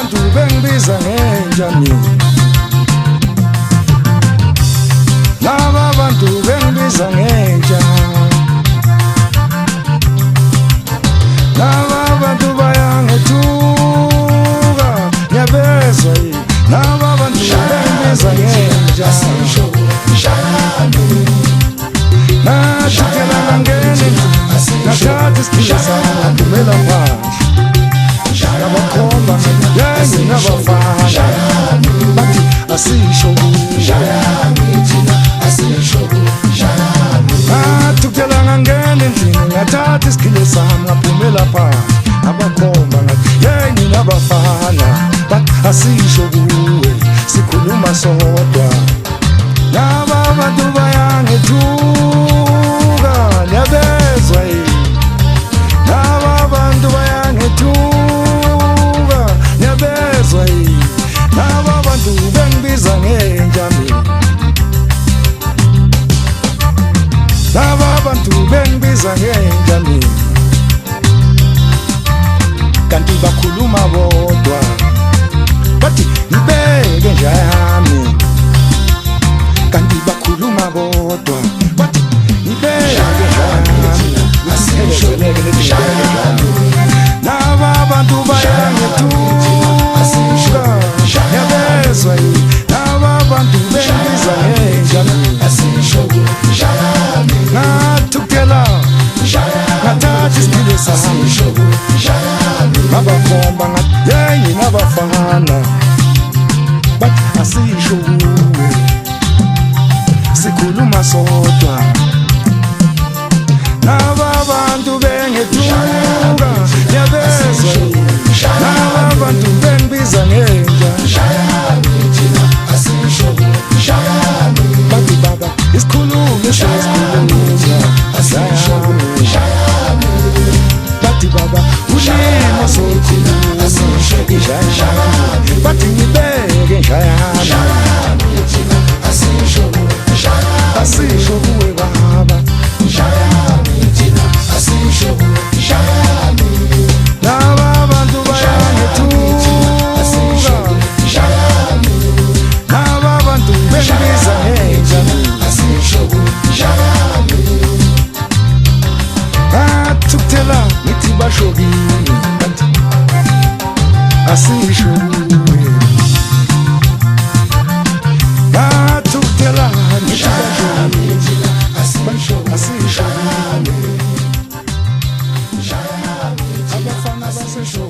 abantu bengibiza ngenjani, laba bantu bengibiza ngenja, laba bantu bayangethuka ngiyabezwa yini, laba bantu bengibiza ngenja, nathukela ngangena nathatha isiphila sami ngidumela phandle, ngabakhomba yengi ngabafana bathi asisho nathukela ngangena endlini ngathatha isiphila sami ngaphumela phandle, ngabakhomba ngathi yengi ngabafana bathi asisho kuwe sikhuluma sodwa, laba bantu bayangethuka ngiyabezwa yini, laba bantu bayangethuka ngiyabezwa yini, laba bantu bengibiza ngenja mina, laba bantu bengibiza ngenja mina, kanti bakhuluma bodwa bathi ngibeke nja yami, kanti bakhuluma bodwa bathi ngibeke laba bantu bayangethuka ngiyabezwa yini, laba bantu bengibiza ngenja, ngathukela ngathatha isiphila sami ngabakhomba ngathi yengi ngabafana bathi asisho kuwe sikhuluma sodwa, laba bantu bengethuka ngiyabezwa yini, laba bantu bengibiza ngenja, bathi baba isikhulume sesikhuluma, bathi baba ulimo sokhuluma, bathi ngibeke nja yami, asisho kuwe baba, laba bantu bayangethuka, laba bantu bengibiza ngenja, ngathukela ngithi basho kimi bathi asisho kuwe, ngathukela ngithi basho asisho kuwe, abafana basisho